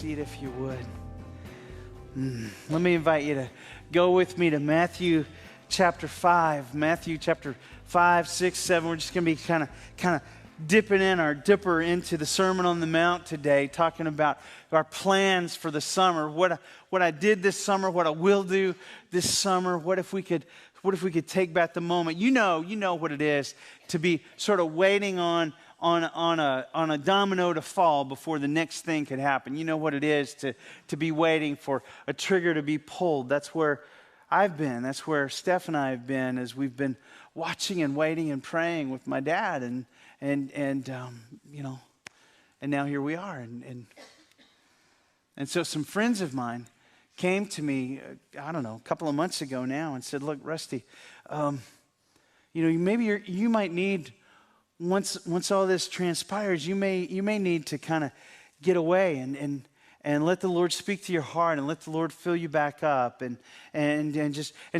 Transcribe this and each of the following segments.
seat if you would. Let me invite you to go with me to Matthew chapter 5. Matthew chapter 5, 6, 7. We're just going to be kind of dipping in our dipper into the Sermon on the Mount today, talking about our plans for the summer, what I did this summer, what I will do this summer. What if we could take back the moment? You know what it is to be sort of waiting on a domino to fall before the next thing could happen. You know what it is to be waiting for a trigger to be pulled. That's where I've been. That's where Steph and I have been as we've been watching and waiting and praying with my dad, and now here we are. And so some friends of mine came to me, a couple of months ago now, and said, "Look, Rusty, maybe you might need." Once all this transpires, you may need to kind of get away and let the Lord speak to your heart and let the Lord fill you back up and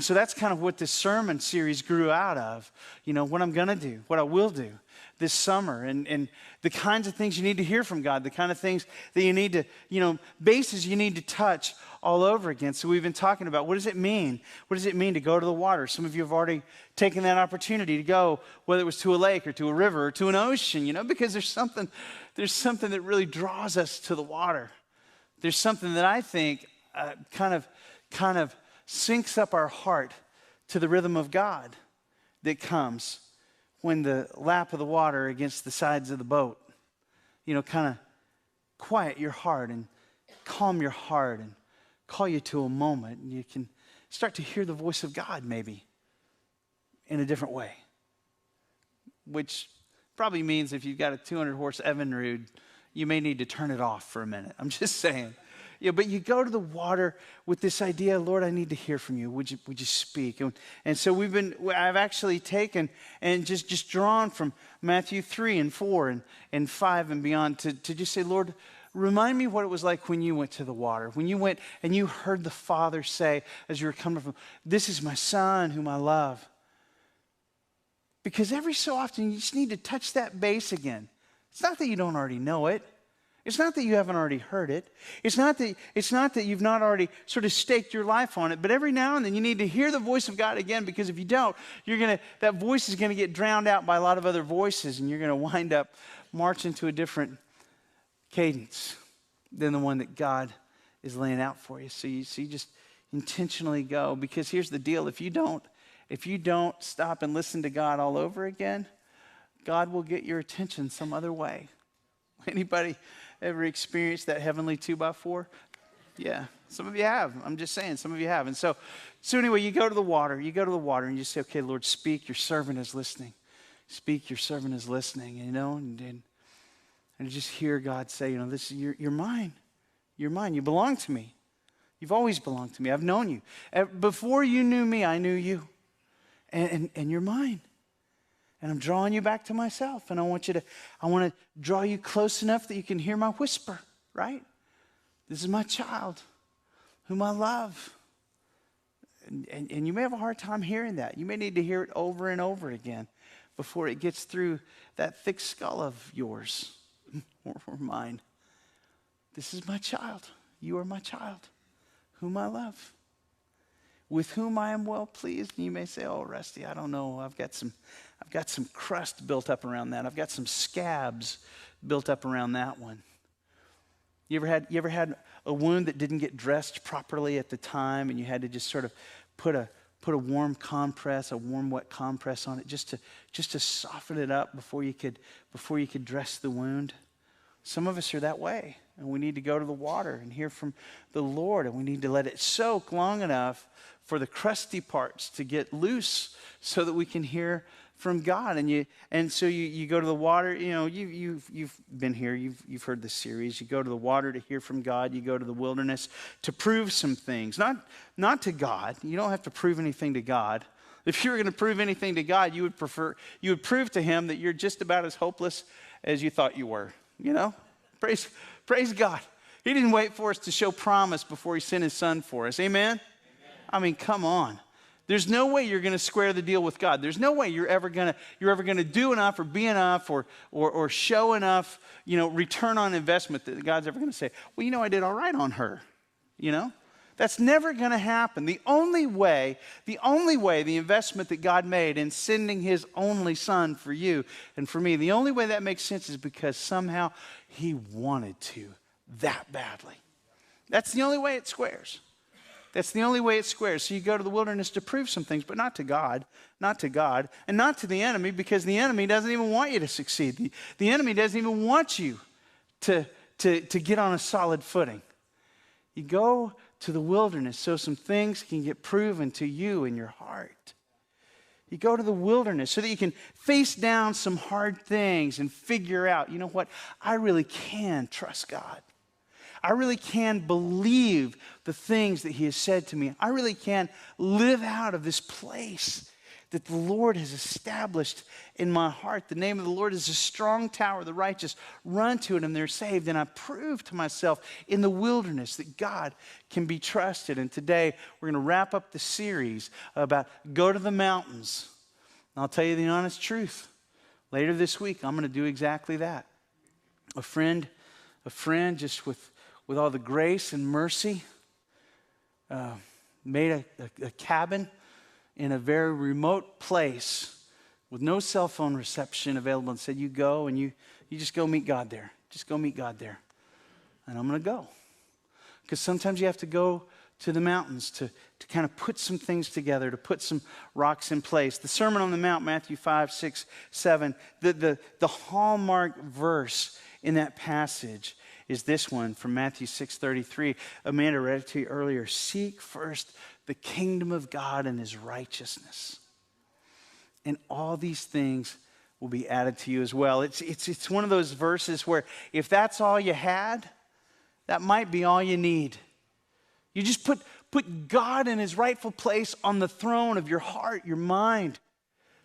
so that's kind of what this sermon series grew out of. What I'm gonna do, what I will do this summer, and the kinds of things you need to hear from God, the kind of things that you need to, bases you need to touch all over again. So we've been talking about, what does it mean? What does it mean to go to the water? Some of you have already taken that opportunity to go, whether it was to a lake or to a river or to an ocean, because there's something that really draws us to the water. There's something that I think kind of syncs up our heart to the rhythm of God that comes when the lap of the water against the sides of the boat, kind of quiet your heart and calm your heart and call you to a moment, and you can start to hear the voice of God maybe in a different way, which probably means if you've got a 200-horse Evinrude, you may need to turn it off for a minute. I'm just saying. But you go to the water with this idea, Lord, I need to hear from you. Would you speak? And so I've actually taken and just drawn from Matthew 3 and 4 and 5 and beyond to just say, Lord, remind me what it was like when you went to the water, when you went and you heard the Father say as you were coming from, this is my Son whom I love. Because every so often you just need to touch that base again. It's not that you don't already know it. It's not that you haven't already heard it. It's not that you've not already sort of staked your life on it. But every now and then you need to hear the voice of God again, because if you don't, that voice is going to get drowned out by a lot of other voices, and you're going to wind up marching to a different cadence than the one that God is laying out for you. So you just intentionally go, because here's the deal: if you don't stop and listen to God all over again, God will get your attention some other way. Anybody ever experienced that heavenly 2x4? Yeah, some of you have. I'm just saying, some of you have. And so anyway, you go to the water and you say, okay, Lord, speak, your servant is listening. Speak, your servant is listening, and just hear God say, this you're mine. You're mine. You belong to me. You've always belonged to me. I've known you. Before you knew me, I knew you. And you're mine. And I'm drawing you back to myself. And I want to draw you close enough that you can hear my whisper, right? This is my child whom I love. And you may have a hard time hearing that. You may need to hear it over and over again before it gets through that thick skull of yours or mine. This is my child. You are my child whom I love, with whom I am well pleased. And you may say, oh, Rusty, I don't know. I've got some crust built up around that. I've got some scabs built up around that one. You ever had a wound that didn't get dressed properly at the time, and you had to just sort of put a warm compress, a warm wet compress on it just to soften it up before you could dress the wound? Some of us are that way, and we need to go to the water and hear from the Lord, and we need to let it soak long enough for the crusty parts to get loose so that we can hear from God. And so you go to the water. You've been here. You've heard this series. You go to the water to hear from God. You go to the wilderness to prove some things, not to God. You don't have to prove anything to God. If you were going to prove anything to God, you would prove to him that you're just about as hopeless as you thought you were. Praise God. He didn't wait for us to show promise before he sent his Son for us. Amen? I mean, come on. There's no way you're going to square the deal with God. There's no way you're ever going to do enough or be enough or show enough, return on investment that God's ever going to say, well, I did all right on her, That's never going to happen. The only way the investment that God made in sending his only son for you and for me, the only way that makes sense is because somehow he wanted to that badly. That's the only way it squares. That's the only way it squares. So you go to the wilderness to prove some things, but not to God, and not to the enemy, because the enemy doesn't even want you to succeed. The enemy doesn't even want you to get on a solid footing. You go to the wilderness so some things can get proven to you in your heart. You go to the wilderness so that you can face down some hard things and figure out, you know what, I really can trust God. I really can believe the things that he has said to me. I really can live out of this place that the Lord has established in my heart. The name of the Lord is a strong tower. The righteous run to it and they're saved. And I prove to myself in the wilderness that God can be trusted. And today we're going to wrap up the series about go to the mountains. And I'll tell you the honest truth. Later this week, I'm going to do exactly that. A friend just with all the grace and mercy, made a cabin in a very remote place with no cell phone reception available and said, you go and you just go meet God there. Just go meet God there. And I'm going to go. Because sometimes you have to go to the mountains to kind of put some things together, to put some rocks in place. The Sermon on the Mount, Matthew 5, 6, 7, the hallmark verse in that passage is this one from Matthew 6:33. Amanda read it to you earlier. Seek first the kingdom of God and his righteousness, and all these things will be added to you as well. It's one of those verses where if that's all you had, that might be all you need. You just put God in his rightful place on the throne of your heart, your mind.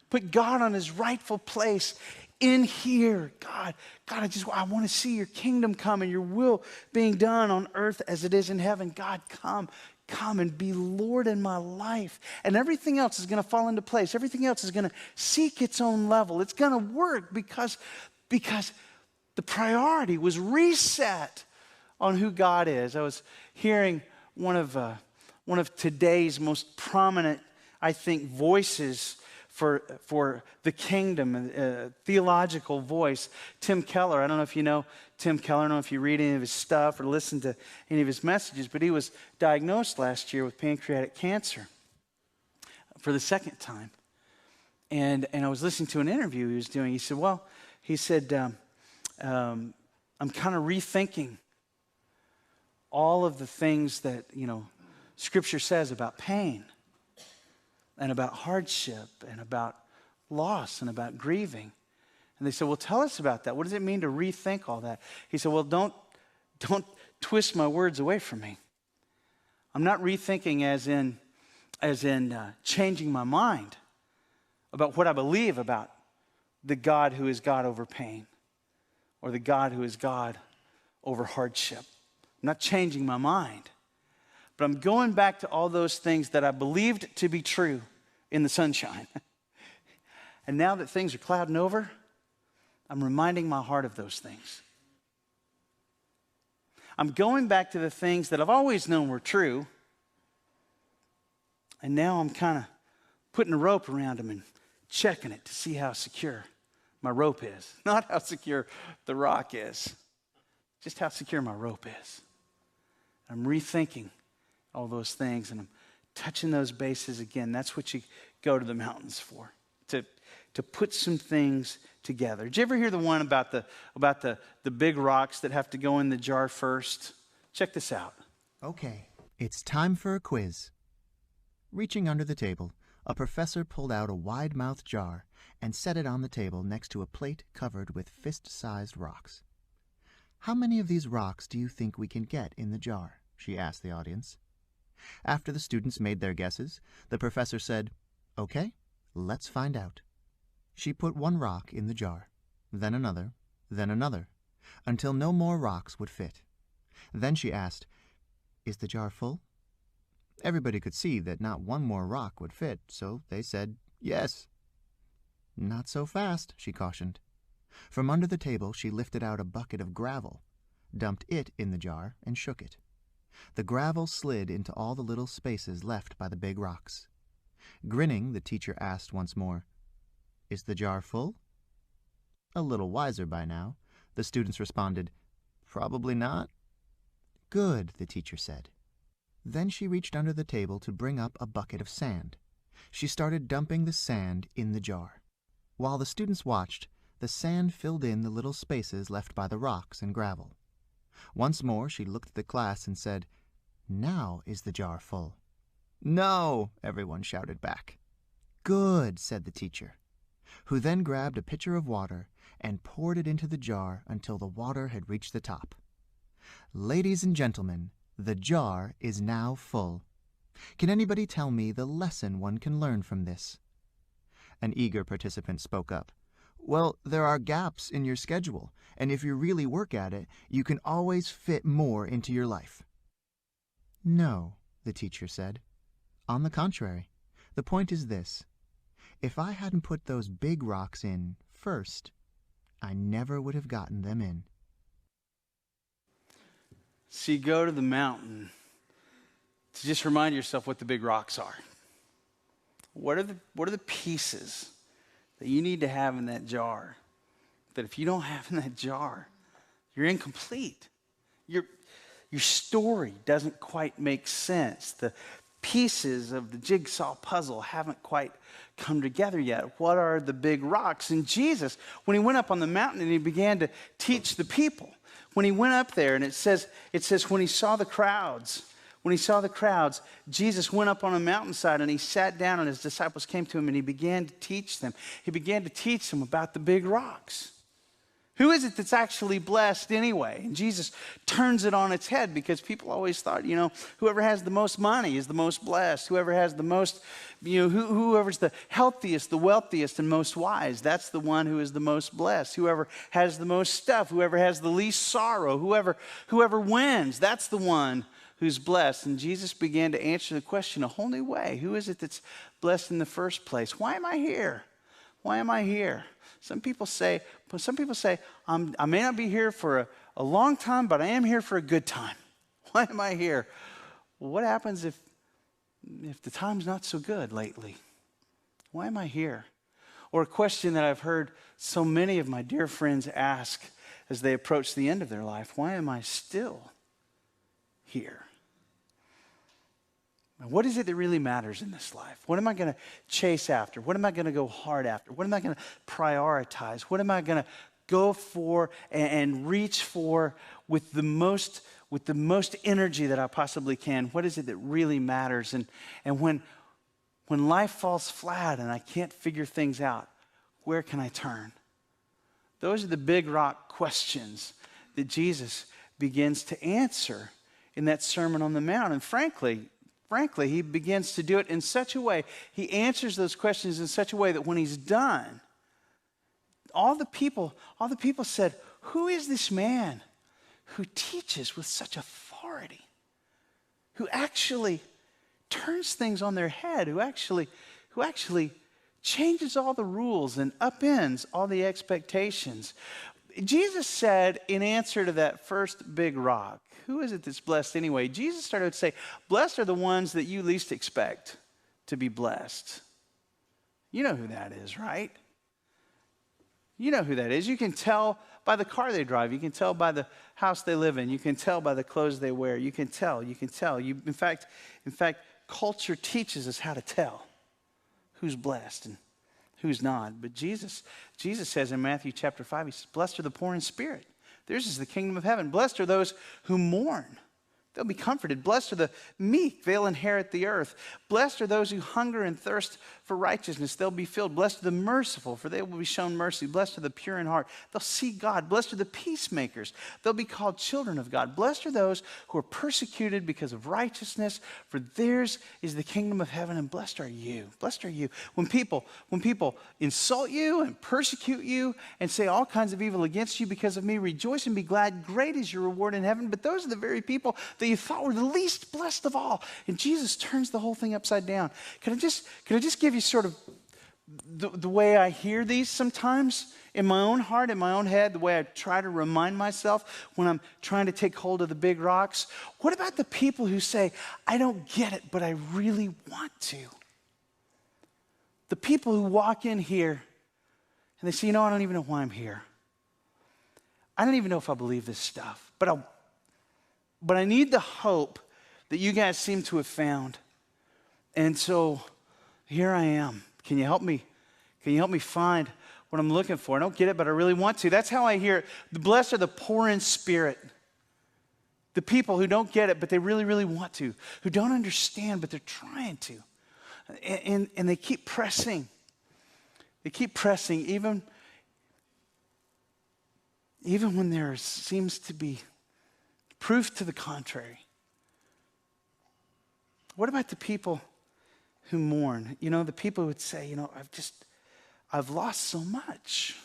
Put God on his rightful place in here. God, I want to see your kingdom come and your will being done on earth as it is in heaven. God, come and be Lord in my life. And everything else is going to fall into place. Everything else is going to seek its own level. It's going to work because the priority was reset on who God is. I was hearing one of today's most prominent, I think, voices for the kingdom, theological voice, Tim Keller. I don't know if you know Tim Keller. I don't know if you read any of his stuff or listen to any of his messages, but he was diagnosed last year with pancreatic cancer for the second time. And I was listening to an interview he was doing. He said, I'm kind of rethinking all of the things that, Scripture says about pain and about hardship and about loss and about grieving. And they said, well, tell us about that. What does it mean to rethink all that? He said, well, don't twist my words away from me. I'm not rethinking as in changing my mind about what I believe about the God who is God over pain or the God who is God over hardship. I'm not changing my mind. But I'm going back to all those things that I believed to be true in the sunshine. And now that things are clouding over, I'm reminding my heart of those things. I'm going back to the things that I've always known were true. And now I'm kind of putting a rope around them and checking it to see how secure my rope is. Not how secure the rock is, just how secure my rope is. I'm rethinking all those things, and I'm touching those bases again. That's what you go to the mountains for, to put some things together. Did you ever hear the one about the big rocks that have to go in the jar first? Check this out. Okay, it's time for a quiz. Reaching under the table, a professor pulled out a wide-mouthed jar and set it on the table next to a plate covered with fist-sized rocks. How many of these rocks do you think we can get in the jar? She asked the audience. After the students made their guesses, the professor said, okay, let's find out. She put one rock in the jar, then another, until no more rocks would fit. Then she asked, is the jar full? Everybody could see that not one more rock would fit, so they said yes. Not so fast, she cautioned. From under the table she lifted out a bucket of gravel, dumped it in the jar, and shook it. The gravel slid into all the little spaces left by the big rocks. Grinning, the teacher asked once more, "Is the jar full?" A little wiser by now, the students responded, "Probably not." "Good," the teacher said. Then she reached under the table to bring up a bucket of sand. She started dumping the sand in the jar. While the students watched, the sand filled in the little spaces left by the rocks and gravel. Once more she looked at the class and said, "Now is the jar full?" "No," everyone shouted back. "Good," said the teacher, who then grabbed a pitcher of water and poured it into the jar until the water had reached the top. "Ladies and gentlemen, the jar is now full. Can anybody tell me the lesson one can learn from this?" An eager participant spoke up. "Well, there are gaps in your schedule, and if you really work at it, you can always fit more into your life." "No," the teacher said. "On the contrary, the point is this. If I hadn't put those big rocks in first, I never would have gotten them in." So you go to the mountain to just remind yourself what the big rocks are. What are the pieces that you need to have in that jar that if you don't have in that jar, you're incomplete? Your story doesn't quite make sense. The pieces of the jigsaw puzzle haven't quite come together yet. What are the big rocks? And Jesus, when he went up on the mountain and he began to teach the people, when he went up there, and it says when he saw the crowds, Jesus went up on a mountainside and he sat down and his disciples came to him and he began to teach them. He began to teach them about the big rocks. Who is it that's actually blessed anyway? And Jesus turns it on its head because people always thought, whoever has the most money is the most blessed. Whoever has the most, whoever's the healthiest, the wealthiest, and most wise, that's the one who is the most blessed. Whoever has the most stuff, whoever has the least sorrow, whoever wins, that's the one who's blessed. And Jesus began to answer the question a whole new way. Who is it that's blessed in the first place? Why am I here? Why am I here? Some people say, I may not be here for a long time, but I am here for a good time. Why am I here? Well, what happens if the time's not so good lately? Why am I here? Or a question that I've heard so many of my dear friends ask as they approach the end of their life: why am I still here? What is it that really matters in this life? What am I going to chase after? What am I going to go hard after? What am I going to prioritize? What am I going to go for and reach for with the most energy that I possibly can? What is it that really matters? And when life falls flat and I can't figure things out, where can I turn? Those are the big rock questions that Jesus begins to answer in that Sermon on the Mount. And frankly, he begins to do it in such a way, he answers those questions in such a way that when he's done, all the people said, "Who is this man who teaches with such authority? Who actually turns things on their head, who actually changes all the rules and upends all the expectations?" Jesus said in answer to that first big rock, who is it that's blessed anyway? Jesus started to say, blessed are the ones that you least expect to be blessed. You know who that is, right? You know who that is. You can tell by the car they drive. You can tell by the house they live in. You can tell by the clothes they wear. You can tell. In fact, culture teaches us how to tell who's blessed and who's not. But Jesus says in Matthew chapter 5, he says, blessed are the poor in spirit. Theirs is the kingdom of heaven. Blessed are those who mourn. They'll be comforted. Blessed are the meek. They'll inherit the earth. Blessed are those who hunger and thirst for righteousness. They'll be filled. Blessed are the merciful, for they will be shown mercy. Blessed are the pure in heart. They'll see God. Blessed are the peacemakers. They'll be called children of God. Blessed are those who are persecuted because of righteousness, for theirs is the kingdom of heaven. And blessed are you. Blessed are you. When people insult you and persecute you and say all kinds of evil against you because of me, rejoice and be glad. Great is your reward in heaven. But those are the very people that that you thought were the least blessed of all. And Jesus turns the whole thing upside down. Can I just give you sort of the way I hear these sometimes in my own heart, in my own head, the way I try to remind myself when I'm trying to take hold of the big rocks? What about the people who say, I don't get it, but I really want to? The people who walk in here and they say, I don't even know why I'm here. I don't even know if I believe this stuff, but I need the hope that you guys seem to have found. And so here I am. Can you help me? Can you help me find what I'm looking for? I don't get it, but I really want to. That's how I hear it. Blessed are the poor in spirit. The people who don't get it, but they really, really want to. Who don't understand, but they're trying to. And they keep pressing. They keep pressing even when there seems to be proof to the contrary. What about the people who mourn? The people who would say, I've lost so much.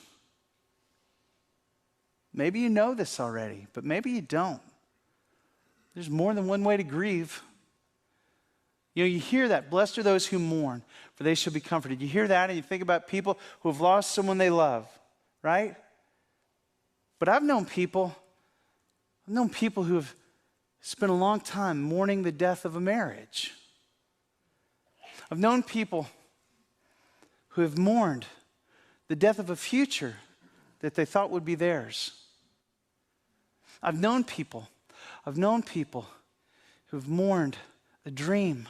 Maybe you know this already, but maybe you don't. There's more than one way to grieve. You hear that. Blessed are those who mourn, for they shall be comforted. You hear that and you think about people who have lost someone they love, right? But I've known people who have spent a long time mourning the death of a marriage. I've known people who have mourned the death of a future that they thought would be theirs. I've known people who've mourned a dream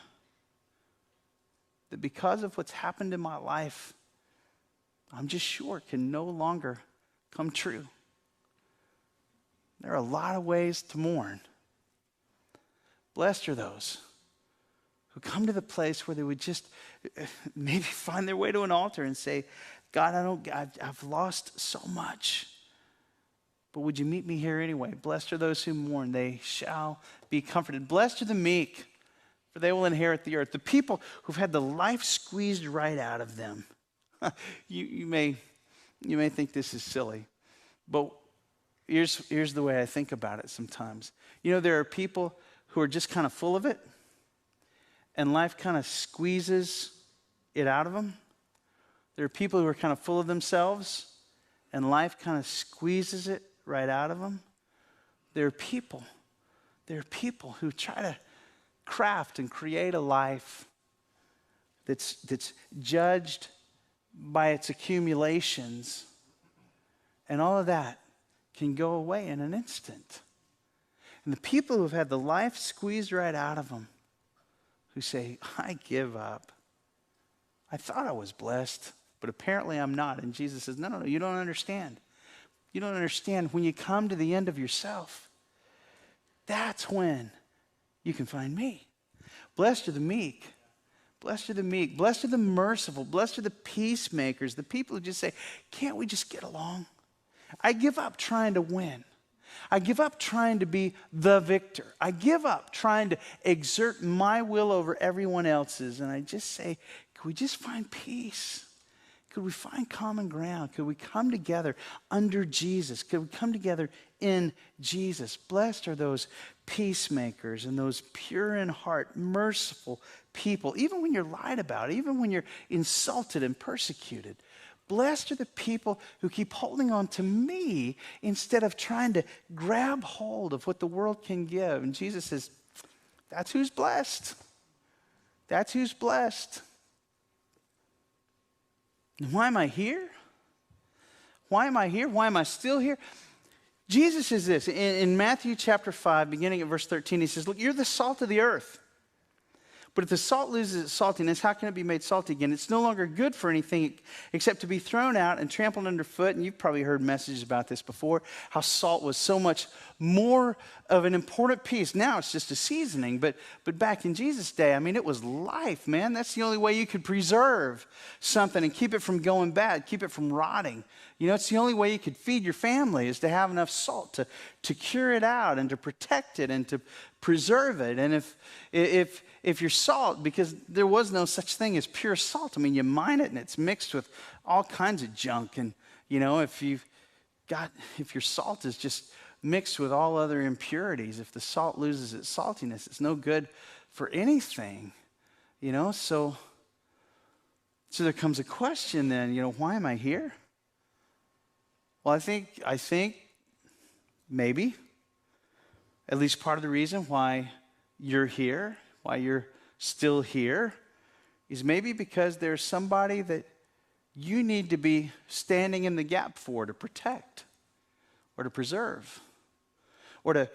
that because of what's happened in my life, I'm just sure can no longer come true. There are a lot of ways to mourn. Blessed are those who come to the place where they would just maybe find their way to an altar and say, God, I've lost so much, but would you meet me here anyway? Blessed are those who mourn, they shall be comforted. Blessed are the meek, for they will inherit the earth. The people who've had the life squeezed right out of them. You may think this is silly, but here's the way I think about it sometimes. There are people who are just kind of full of it, and life kind of squeezes it out of them. There are people who are kind of full of themselves, and life kind of squeezes it right out of them. There are people who try to craft and create a life that's judged by its accumulations, and all of that can go away in an instant. And the people who have had the life squeezed right out of them, who say, I give up. I thought I was blessed, but apparently I'm not. And Jesus says, no, you don't understand. You don't understand. When you come to the end of yourself, that's when you can find me. Blessed are the meek. Blessed are the meek. Blessed are the merciful. Blessed are the peacemakers, the people who just say, can't we just get along? I give up trying to win. I give up trying to be the victor. I give up trying to exert my will over everyone else's. And I just say, could we just find peace? Could we find common ground? Could we come together under Jesus? Could we come together in Jesus? Blessed are those peacemakers and those pure in heart, merciful people, even when you're lied about, even when you're insulted and persecuted. Blessed are the people who keep holding on to me instead of trying to grab hold of what the world can give. And Jesus says, that's who's blessed. That's who's blessed. And why am I here? Why am I here? Why am I still here? Jesus says this in Matthew chapter 5, beginning at verse 13. He says, look, you're the salt of the earth. But if the salt loses its saltiness, how can it be made salty again? It's no longer good for anything except to be thrown out and trampled underfoot. And you've probably heard messages about this before, how salt was so much more of an important piece. Now it's just a seasoning, but back in Jesus' day, it was life, man. That's the only way you could preserve something and keep it from going bad, keep it from rotting. It's the only way you could feed your family is to have enough salt to cure it out and to protect it and to preserve it. And if you're salt, because there was no such thing as pure salt. You mine it and it's mixed with all kinds of junk. And if your salt is just mixed with all other impurities. If the salt loses its saltiness, it's no good for anything, So there comes a question then, why am I here? Well, I think maybe at least part of the reason why you're here, why you're still here, is maybe because there's somebody that you need to be standing in the gap for, to protect or to preserve or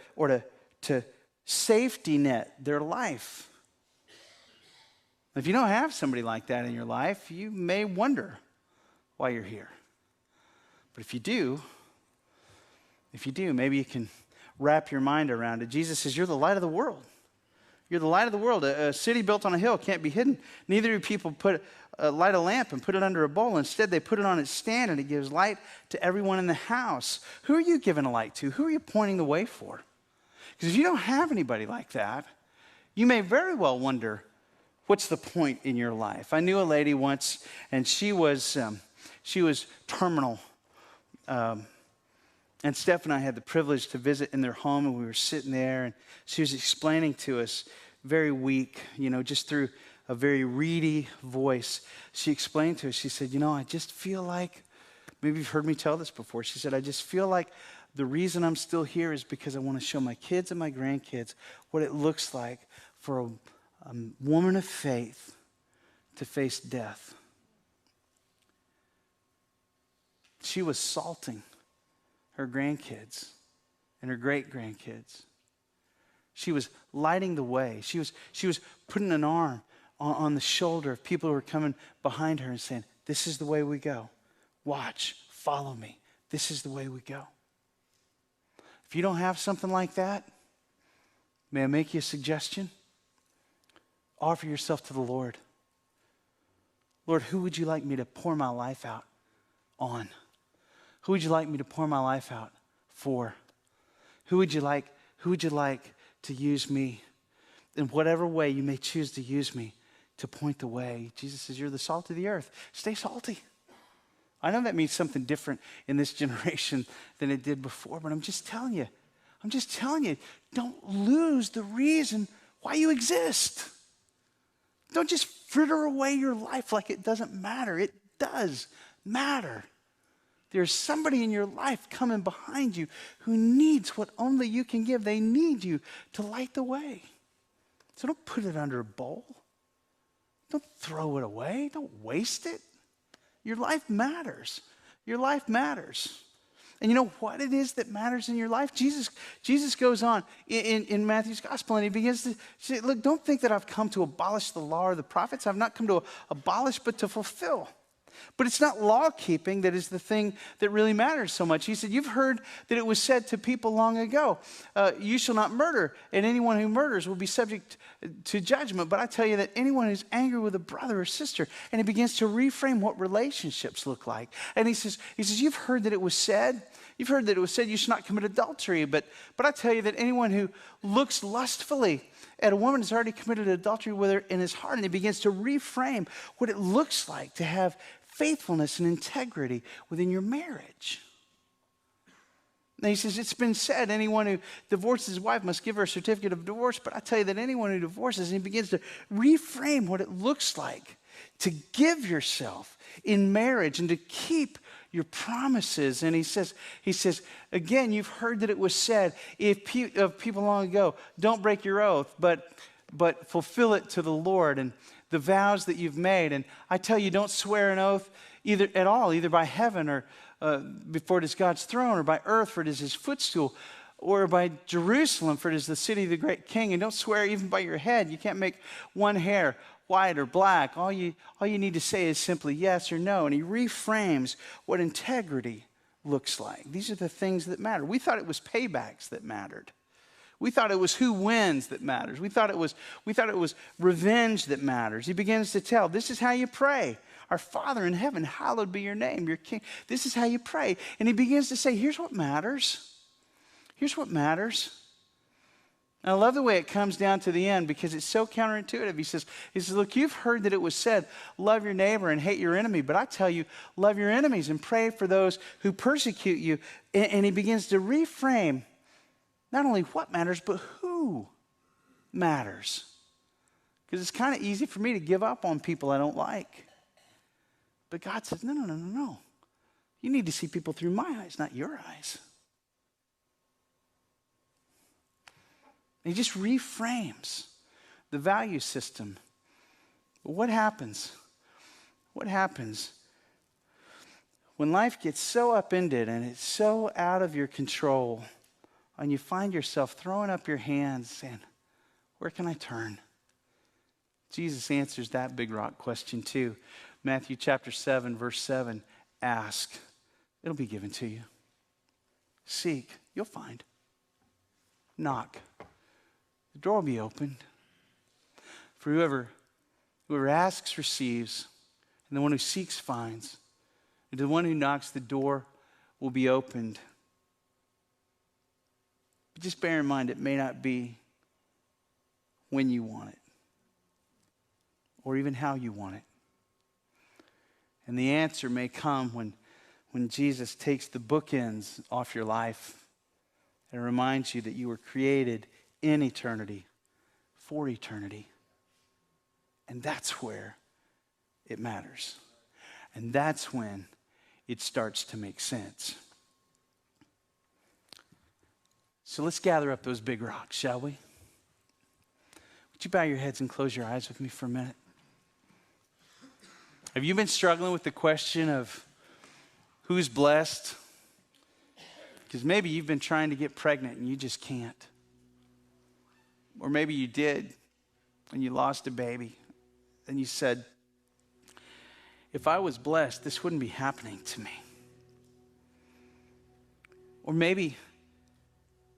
to safety net their life. If you don't have somebody like that in your life, you may wonder why you're here. But if you do, maybe you can wrap your mind around it. Jesus says, you're the light of the world. You're the light of the world. A city built on a hill can't be hidden. Neither do people light a lamp and put it under a bowl. Instead, they put it on its stand, and it gives light to everyone in the house. Who are you giving a light to? Who are you pointing the way for? Because if you don't have anybody like that, you may very well wonder, what's the point in your life? I knew a lady once, and she was terminal. And Steph and I had the privilege to visit in their home, and we were sitting there, and she was explaining to us, very weak, just through a very reedy voice. She explained to us, she said, I just feel like, maybe you've heard me tell this before, she said, I just feel like the reason I'm still here is because I want to show my kids and my grandkids what it looks like for a woman of faith to face death. She was salting her grandkids and her great-grandkids. She was lighting the way. She was putting an arm on the shoulder of people who were coming behind her and saying, this is the way we go. Watch, follow me. This is the way we go. If you don't have something like that, may I make you a suggestion? Offer yourself to the Lord. Lord, who would you like me to pour my life out on? Who would you like me to pour my life out for? Who would you like to use me in whatever way you may choose to use me to point the way? Jesus says, you're the salt of the earth. Stay salty. I know that means something different in this generation than it did before, but I'm just telling you, don't lose the reason why you exist. Don't just fritter away your life like it doesn't matter. It does matter. There's somebody in your life coming behind you who needs what only you can give. They need you to light the way. So don't put it under a bowl. Don't throw it away. Don't waste it. Your life matters. Your life matters. And you know what it is that matters in your life? Jesus goes on in Matthew's gospel, and he begins to say, look, don't think that I've come to abolish the law or the prophets. I've not come to abolish, but to fulfill. But it's not law keeping that is the thing that really matters so much. He said, you've heard that it was said to people long ago, you shall not murder, and anyone who murders will be subject to judgment. But I tell you that anyone who's angry with a brother or sister, and he begins to reframe what relationships look like. And he says, you've heard that it was said, you shall not commit adultery. But I tell you that anyone who looks lustfully at a woman has already committed adultery with her in his heart. And he begins to reframe what it looks like to have faithfulness and integrity within your marriage. And he says, it's been said, anyone who divorces his wife must give her a certificate of divorce. But I tell you that anyone who divorces, and he begins to reframe what it looks like to give yourself in marriage and to keep your promises. And he says, again, you've heard that it was said of people long ago, don't break your oath, but fulfill it to the Lord and the vows that you've made. And I tell you, don't swear an oath either by heaven or before it is God's throne, or by earth, for it is his footstool, or by Jerusalem, for it is the city of the great king. And don't swear even by your head. You can't make one hair white or black. All you need to say is simply yes or no. And he reframes what integrity looks like. These are the things that matter. We thought it was paybacks that mattered. We thought it was who wins that matters. We thought it was revenge that matters. He begins to tell, this is how you pray. Our Father in heaven, hallowed be your name, your King. This is how you pray. And he begins to say, here's what matters. Here's what matters. And I love the way it comes down to the end because it's so counterintuitive. He says, look, you've heard that it was said, love your neighbor and hate your enemy. But I tell you, love your enemies and pray for those who persecute you. And he begins to reframe not only what matters, but who matters. Because it's kind of easy for me to give up on people I don't like. But God says, no. You need to see people through my eyes, not your eyes. And he just reframes the value system. But what happens? What happens when life gets so upended and it's so out of your control and you find yourself throwing up your hands saying, where can I turn? Jesus answers that big rock question too. Matthew chapter 7, verse 7, ask, it'll be given to you. Seek, you'll find. Knock, the door will be opened. For whoever asks receives, and the one who seeks finds. And to the one who knocks, the door will be opened. But just bear in mind, it may not be when you want it, or even how you want it. And the answer may come when Jesus takes the bookends off your life and reminds you that you were created in eternity, for eternity. And that's where it matters. And that's when it starts to make sense. So let's gather up those big rocks, shall we? Would you bow your heads and close your eyes with me for a minute? Have you been struggling with the question of who's blessed? Because maybe you've been trying to get pregnant and you just can't. Or maybe you did and you lost a baby and you said, if I was blessed, this wouldn't be happening to me. Or maybe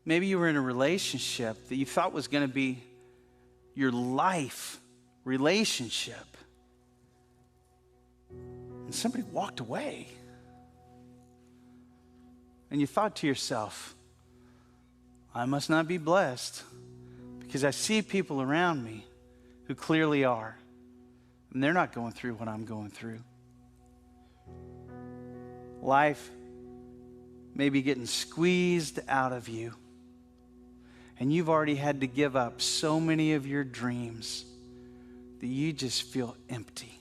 you were in a relationship that you thought was going to be your life relationship. And somebody walked away. And you thought to yourself, I must not be blessed because I see people around me who clearly are. And they're not going through what I'm going through. Life may be getting squeezed out of you. And you've already had to give up so many of your dreams that you just feel empty.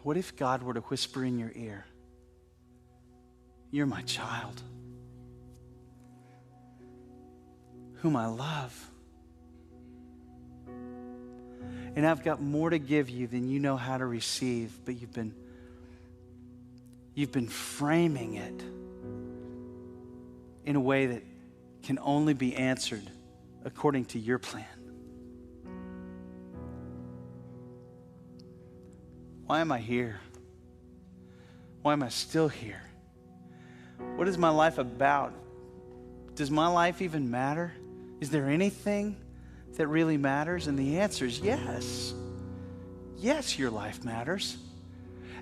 What if God were to whisper in your ear, you're my child, whom I love. And I've got more to give you than you know how to receive, but you've been framing it in a way that can only be answered according to your plan. Why am I here? Why am I still here? What is my life about? Does my life even matter? Is there anything that really matters? And the answer is yes. Yes, your life matters.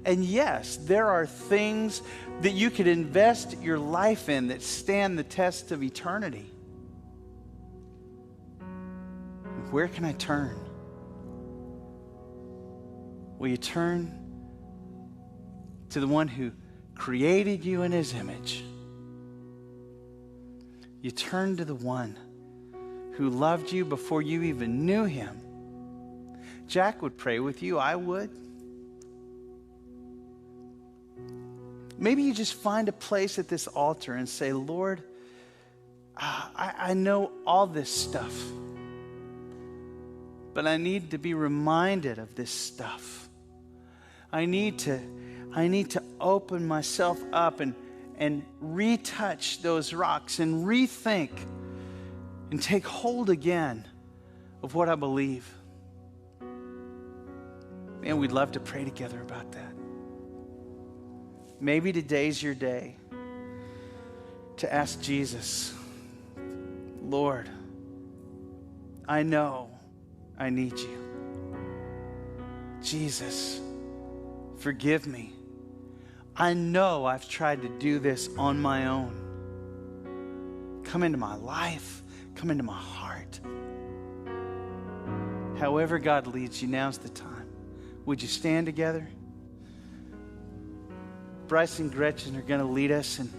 And yes, there are things that you could invest your life in that stand the test of eternity. Where can I turn? Will you turn to the one who created you in his image? You turn to the one who loved you before you even knew him. Jack would pray with you. I would. Maybe you just find a place at this altar and say, Lord, I know all this stuff, but I need to be reminded of this stuff. I need to open myself up and retouch those rocks and rethink and take hold again of what I believe. Man, we'd love to pray together about that. Maybe today's your day to ask Jesus, Lord, I know I need you. Jesus, forgive me. I know I've tried to do this on my own. Come into my life. Come into my heart. However God leads you, now's the time. Would you stand together? Bryce and Gretchen are going to lead us, and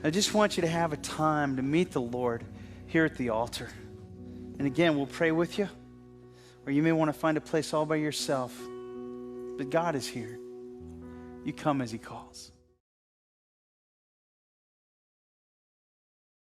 I just want you to have a time to meet the Lord here at the altar. And again, we'll pray with you, or you may want to find a place all by yourself. But God is here. You come as He calls.